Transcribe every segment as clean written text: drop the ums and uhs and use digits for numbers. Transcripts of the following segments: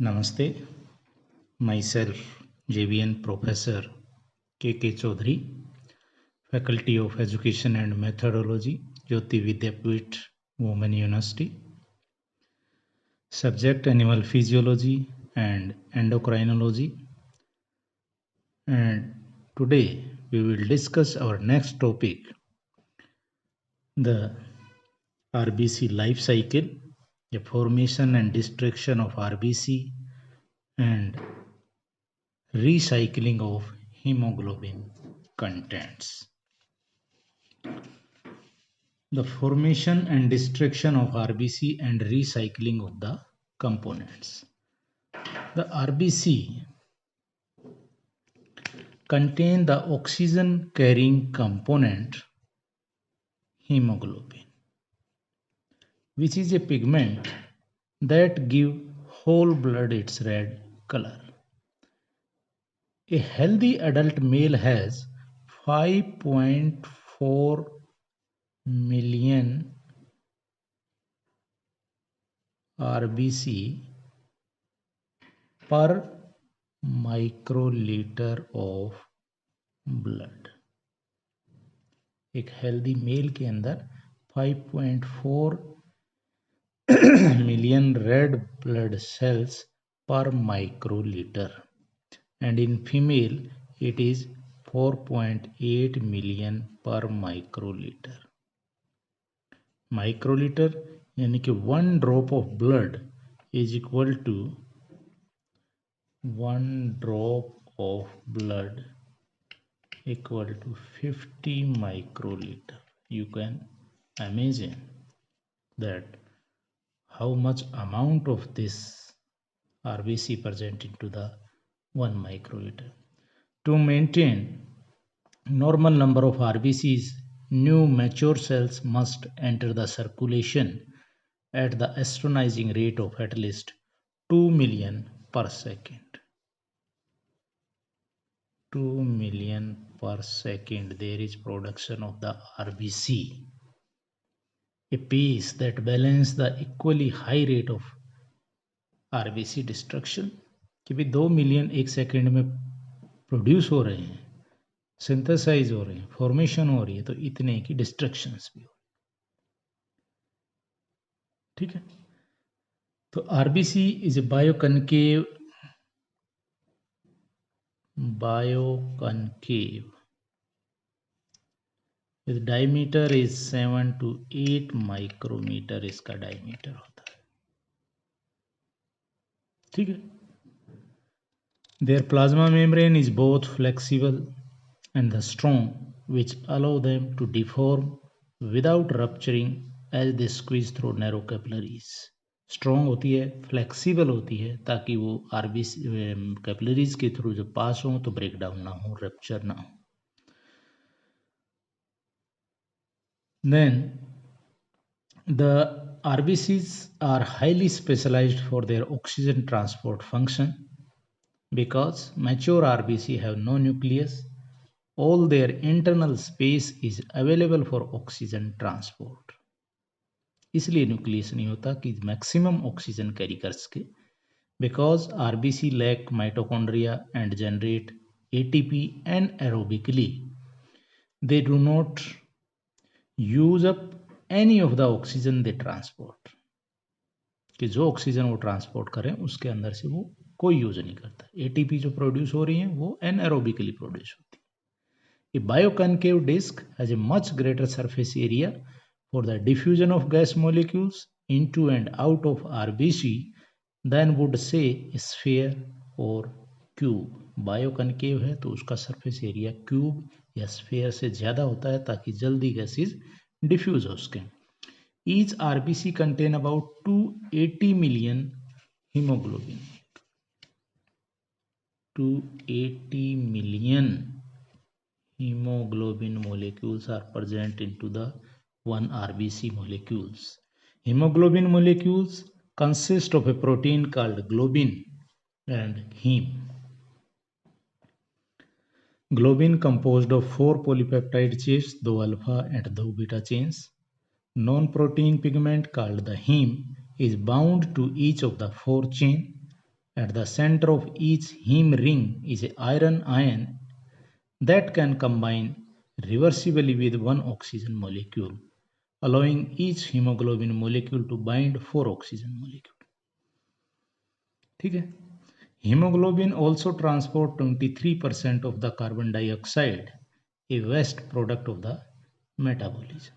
Namaste, myself JVN Professor K.K. Chaudhary, Faculty of Education and Methodology, Jyoti Vidyapeeth Women University. Subject Animal Physiology and Endocrinology. And today we will discuss our next topic, the RBC life cycle, the formation and destruction of RBC and recycling of hemoglobin contents. The formation and destruction of RBC and recycling of the components. The RBC contain the oxygen carrying component hemoglobin, which is a pigment that give whole blood its red color. A healthy adult male has 5.4 million RBC per microlitre of blood. एक healthy mail के अंदर 5.4 million red blood cells पर microlitre, and in female it is 4.8 million per microliter. Microliter यानी कि 1 drop of blood is equal to 1 drop of blood equal to 50 microliter. You can imagine that how much amount of this RBC present into the 1 microliter. To maintain normal number of RBCs, new mature cells must enter the circulation at the astonishing rate of at least 2 million per second. 2 million per second there is production of the RBC, a pace that balances the equally high rate of RBC destruction. कि भी 2 million एक second में produce हो रहे हैं, synthesise हो रहे हैं, फॉर्मेशन हो रही है, तो इतने की डिस्ट्रक्शंस भी हो. ठीक है. तो RBC is a biconcave with diameter is 7 to 8 micrometre इसका डायमीटर होता है. ठीक है. Their plasma membrane is both flexible and the strong, which allow them to deform without rupturing as they squeeze through narrow capillaries. Strong होती है, flexible होती है, ताकि वो आरबीसी कैपिलरीज के थ्रू जब पास हो तो ब्रेक डाउन ना हो, रप्चर ना हो. Then the RBCs are highly specialized for their oxygen transport function. Because mature RBC have no nucleus, all their internal space is available for oxygen transport. इसलिए nucleus नहीं होता कि मैक्सिमम ऑक्सीजन कैरी कर सके. Because RBC lack mitochondria and generate ATP anaerobically, they do not use up any of the oxygen they transport. कि जो oxygen वो transport करें उसके अंदर से वो कोई यूज नहीं करता. एटीपी जो प्रोड्यूस हो रही है वो एनएरोबिकली प्रोड्यूस होती है. A biconcave disc has a much greater surface area for the diffusion of gas molecules into and out of RBC than would से स्फीयर और क्यूब. बायोकनकेव है तो उसका सरफेस एरिया क्यूब या स्फीयर से ज्यादा होता है ताकि जल्दी गैसेज डिफ्यूज हो सकें. Each RBC contain about 280 million hemoglobin. 280 million hemoglobin molecules are present into the one RBC molecules. Hemoglobin molecules consist of a protein called globin and heme. Globin composed of 4 polypeptide chains, 2 alpha and 2 beta chains. Non-protein pigment called the heme is bound to each of the 4 chain At the center of each heme ring is an iron ion that can combine reversibly with one oxygen molecule, allowing each hemoglobin molecule to bind 4 oxygen molecule. ठीक है. Hemoglobin also transport 23% of the carbon dioxide, a waste product of the metabolism.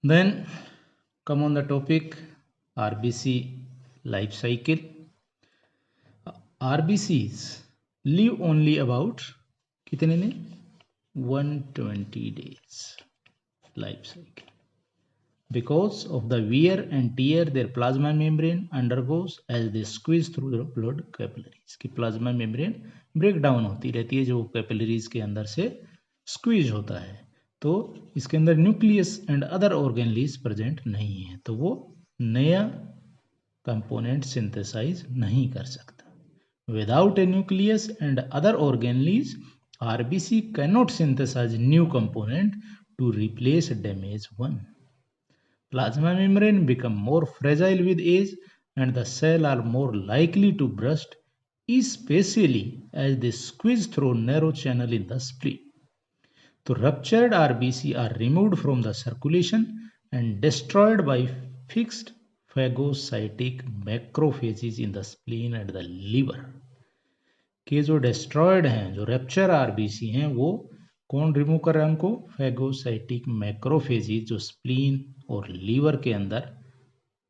Then come on the topic RBC life cycle. RBCs live only about कितने दिन? 120 days life cycle. Because of the wear and tear, their plasma membrane undergoes as they squeeze through the blood capillaries. कि plasma membrane break down होती रहती है जो capillaries के अंदर से स्क्वीज होता है, तो इसके अंदर nucleus and other organelles present नहीं है, तो वो नया कंपोनेंट सिंथेसाइज नहीं कर सकता. Without A nucleus and other organelles RBC cannot synthesize new component to replace damaged one. Plasma membrane become more fragile with age and the cell are more likely to burst, especially as they squeeze through narrow channel in the spleen. So ruptured RBC are removed from the circulation and destroyed by fixed phagocytic macrophages in the spleen and the liver. कि जो destroyed हैं, जो rupture RBC हैं, वो कौन remove कर रहा है उनको? फैगोसाइटिक मैक्रोफेजी जो स्प्लीन और लीवर के अंदर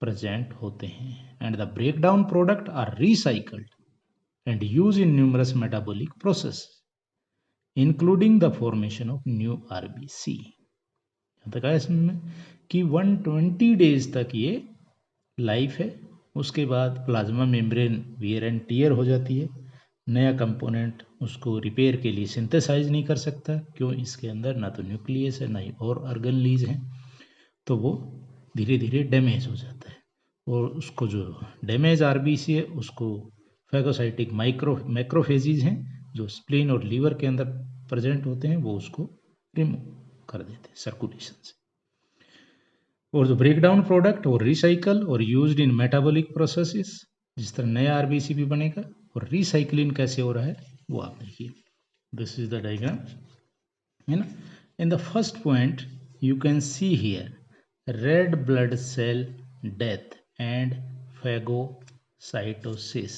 प्रेजेंट होते हैं. And the break down product are recycled and use in numerous metabolic process including the formation of new RBC. यहाँ तक आया समझ में कि 120 डेज तक ये लाइफ है. उसके बाद plasma membrane wear and tear हो जाती है, नया कंपोनेंट उसको रिपेयर के लिए सिंथेसाइज नहीं कर सकता. क्यों? इसके अंदर ना तो न्यूक्लियस है ना ही और ऑर्गेनलीज हैं, तो वो धीरे धीरे डैमेज हो जाता है. और उसको जो डैमेज आरबीसी है उसको फैगोसाइटिक मैक्रोफेजीज हैं जो स्प्लीन और लीवर के अंदर प्रेजेंट होते हैं, वो उसको रिमूव कर देते हैं सर्कुलेशन से. और जो ब्रेक डाउन प्रोडक्ट और रिसाइकल और यूज्ड इन मेटाबॉलिक प्रोसेसेस, जिस तरह नया आरबीसी भी बनेगा. और रिसाइक्लिंग कैसे हो रहा है वो आप देखिए. दिस इज द डायग्राम है ना. In the first point you can see here red blood cell death and phagocytosis.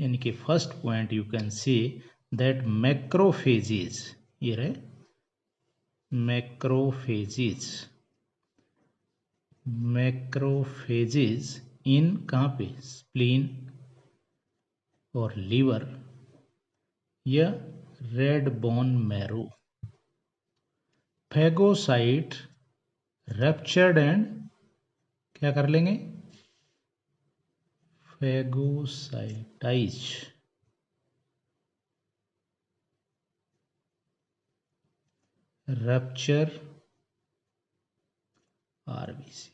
यानी कि first point you can see that macrophages, ये रहे मैक्रोफेजेज इन कहाँ पे? स्प्लीन और लीवर या red bone marrow. Phagocyte ruptured and क्या कर लेंगे? फैगोसाइटाइज. Rupture RBC.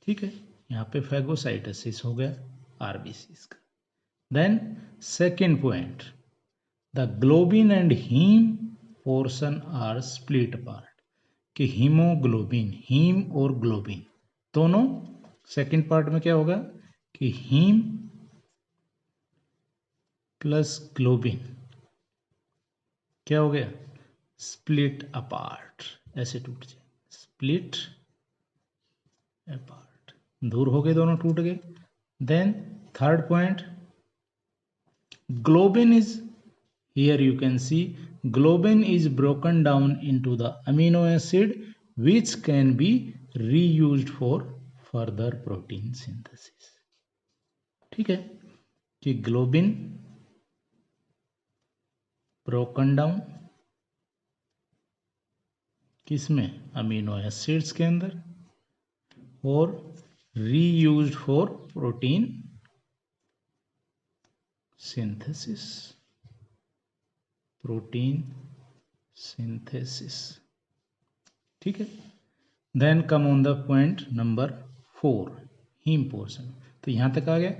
ठीक है, यहाँ पे फैगोसाइटोसिस हो गया आरबीसी का. Then second point, the globin and heme portion are split apart. कि हीमोग्लोबिन, हीम और ग्लोबिन दोनों सेकेंड पार्ट में क्या होगा कि हीम प्लस ग्लोबिन क्या हो गया? Split apart. ऐसे टूट जाए, स्प्लिट अपार्ट, दूर हो गए, दोनों टूट गए. Then third point, globin is, here you can see globin is broken down into the amino acid which can be reused for further protein synthesis. ठीक है कि ग्लोबिन ब्रोकन डाउन किसमें? अमीनो एसिड्स के अंदर, और रीयूज्ड फॉर प्रोटीन synthesis. ठीक है. Then come on the point number 4, heme portion. तो यहां तक आ गया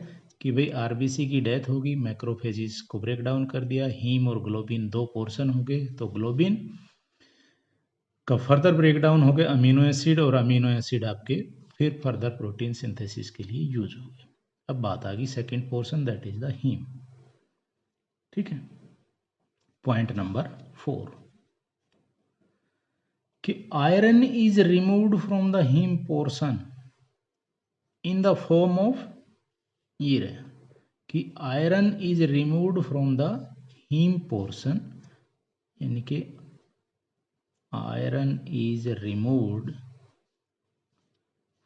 कि भाई आरबीसी की डेथ होगी, मैक्रोफेजिस को ब्रेक डाउन कर दिया, हीम और ग्लोबिन दो पोर्शन हो गए. तो ग्लोबिन का फर्दर ब्रेक डाउन हो गया अमीनो एसिड, और अमीनो एसिड आपके फिर फर्दर प्रोटीन सिंथेसिस के लिए यूज हो गए. अब बात आ गई second portion, that is the haem. ठीक है, पॉइंट नंबर 4 कि iron is removed from the haem portion in the form of, ये रहे कि iron is removed from the haem portion, यानी कि iron is removed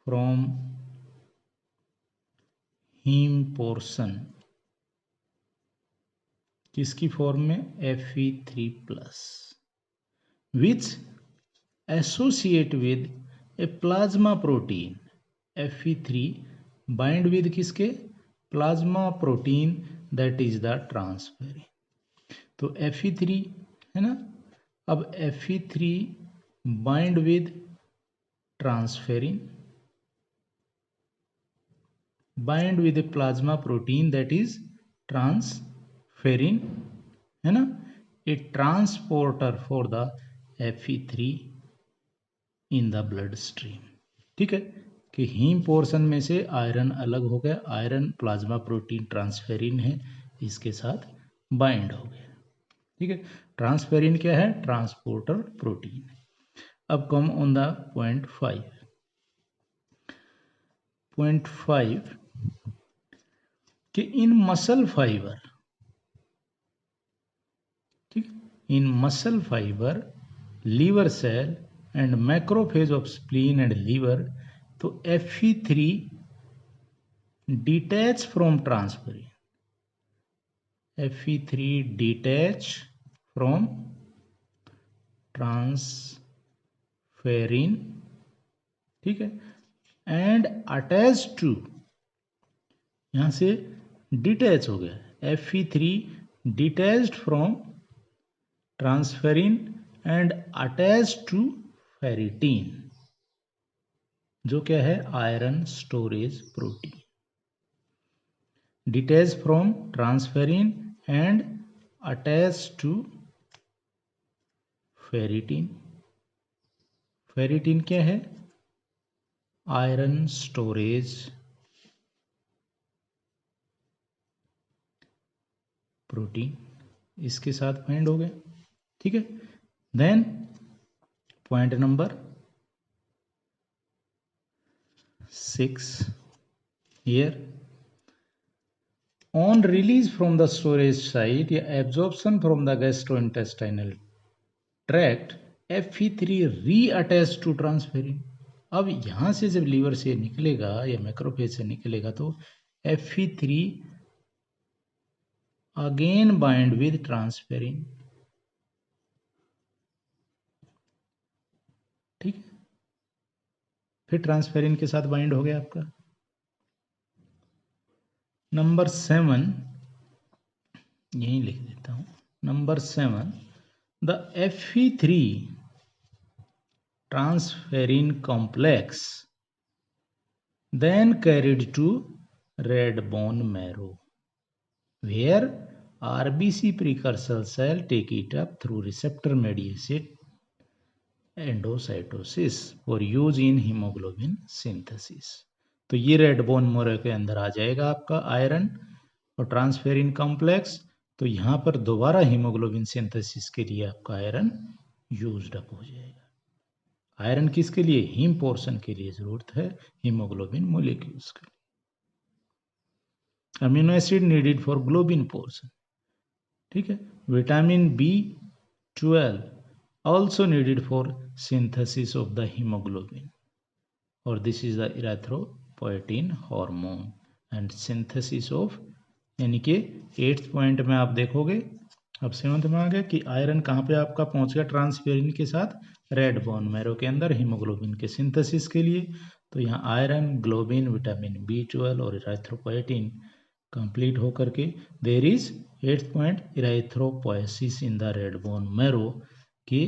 from haem portion, किसकी form में, Fe3+, which associate with a plasma protein. Fe3 bind with किसके, plasma protein, that is the transferrin. तो Fe3 है ना, अब Fe3 bind with transferrin, bind with a plasma protein that is transferrin, है ना, a transporter for the Fe3 in the bloodstream. ठीक है, कि हीम पोर्शन में से आयरन अलग हो गया, आयरन प्लाज्मा प्रोटीन ट्रांसफेरिन है, इसके साथ बाइंड हो गया। ठीक है, ट्रांसफेरिन क्या है, ट्रांसपोर्टर प्रोटीन। अब come on the point 5। Point 5 कि इन मसल फाइबर, ठीक, in muscle fibre, liver cell and macrophage of spleen and liver, तो Fe3 detach from transferrin, Fe3 detach from transferrin, ठीक है, एंड अटैच टू, यहां से detach हो गया, Fe3 detached from transferrin and attach to ferritin, जो क्या है, iron storage protein. Detach from transferrin and attach to ferritin. Ferritin क्या है, आयरन स्टोरेज प्रोटीन, इसके साथ बाइंड हो गए। ठीक है, then point number 6 here, on release from the storage site या absorption from the gastrointestinal tract, Fe3 reattach to transferrin। अब यहां से जब लीवर से निकलेगा या मैक्रोफेज से निकलेगा तो Fe3 again bind with transferrin. ठीक है, फिर ट्रांसफेरिन के साथ बाइंड हो गया आपका। नंबर 7, यहीं लिख देता हूं, number 7, the Fe3 transferrin complex then carried to red bone marrow, where RBC precursor cell take it up through receptor mediated endocytosis for use in hemoglobin synthesis। तो ये रेड बोन मैरो के अंदर आ जाएगा आपका आयरन और transferrin complex, तो यहाँ पर दोबारा हीमोग्लोबिन सिंथेसिस के लिए आपका आयरन यूज्ड अप हो जाएगा। आयरन किसके लिए, हीम पोर्शन के लिए जरूरत है, हीमोग्लोबिन मोलिक्यूल्स के लिए। Amino acid needed for globin portion. ठीक है, vitamin B12 also needed for synthesis of the hemoglobin, और this is the erythropoietin hormone and synthesis of, यानी कि 8th पॉइंट में आप देखोगे, अब 7th में आ गया कि आयरन कहाँ पे आपका पहुंच गया, ट्रांसफेरिन के साथ रेड बोन मैरो के अंदर हीमोग्लोबिन के सिंथेसिस के लिए। तो यहाँ आयरन, ग्लोबिन, विटामिन B12 और इराइथ्रोपोएटिन कंप्लीट होकर के there is 8th point, erythropoiesis in the red bone marrow की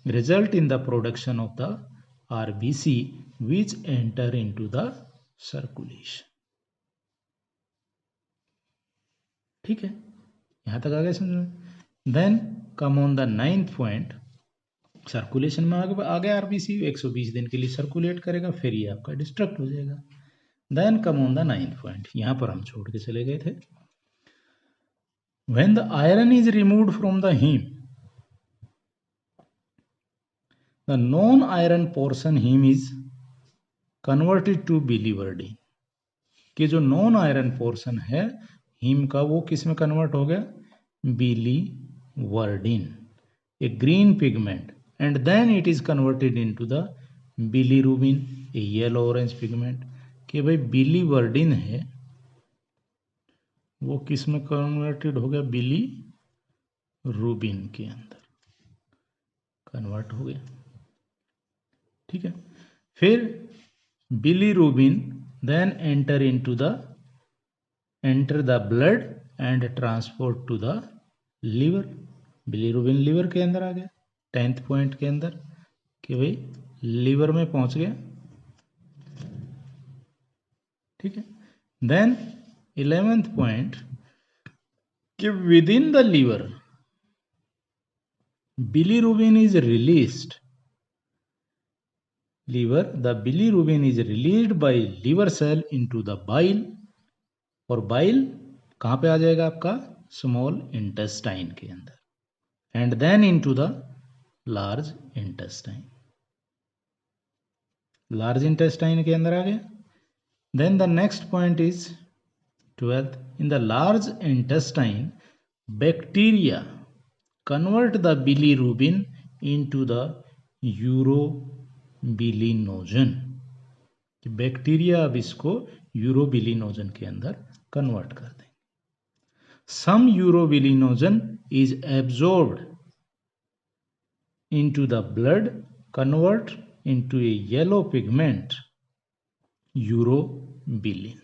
result in the production of the RBC which enter into the circulation। ठीक है, यहां तक आ गए समझ में। Then come on the 9th point, circulation में आ गया RBC, 120 दिन के लिए सर्कुलेट करेगा, फिर ये आपका डिस्ट्रक्ट हो जाएगा। Then come on the 9th point, यहां पर हम छोड़ के चले गए थे। When the iron is removed from the heme, the non iron portion heme is converted to biliverdin, कि जो नॉन आयरन पोर्शन है हीम का वो किस में कन्वर्ट हो गया, biliverdin, a green pigment, and then it is converted into the bilirubin, a yellow orange pigment, कि भाई बिलीवर्डिन है वो किस में कन्वर्टेड हो गया, बिलीरुबिन के अंदर कन्वर्ट हो गया। ठीक है, फिर bilirubin then enter the blood and transport to the liver, बिलीरुबिन लीवर के अंदर आ गया 10th पॉइंट के अंदर, कि भाई लीवर में पहुंच गया। ठीक है, देन 11th पॉइंट, कि within the liver bilirubin is released, liver, the bilirubin is released by liver cell into the bile, और बाइल कहाँ पे आ जाएगा आपका, स्मॉल इंटेस्टाइन के अंदर, and then into the large intestine, large intestine के अंदर आ गया। Then the next point is 12th, in the large intestine bacteria convert the bilirubin into the urobilinogen, bacteria अब इसको यूरोबिलिनोजन के अंदर कन्वर्ट कर देंगे। Some urobilinogen is absorbed into the blood, convert into a yellow pigment urobilin,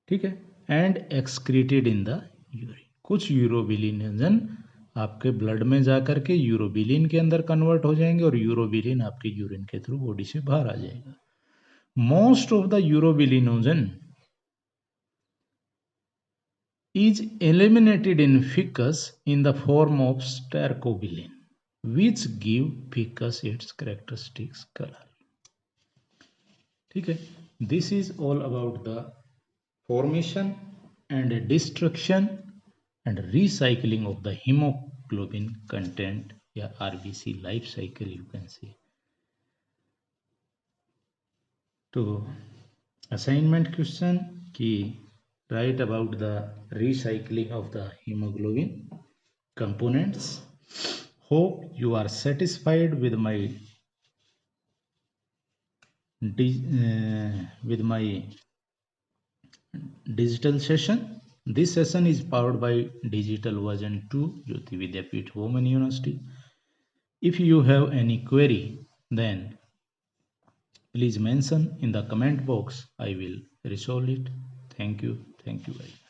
ठीक है, and excreted in the urine, कुछ urobilinogen आपके ब्लड में जाकर के यूरोबिलिन के अंदर कन्वर्ट हो जाएंगे और यूरोबिलिन आपके यूरिन के थ्रू बॉडी से बाहर आ जाएगा। Most of the urobilinogen is eliminated in ficus in the form of stercobilin, which give ficus its characteristics color. ठीक है, this is all about the formation and destruction and recycling of the hemoglobin content या RBC life cycle you can say. तो assignment question की write about the recycling of the hemoglobin components. Hope you are satisfied with my digital session. This session is powered by Digital Version 2 Jyoti Vidyapeeth Women University. If you have any query, then please mention in the comment box. I will resolve it. Thank you. Thank you very much.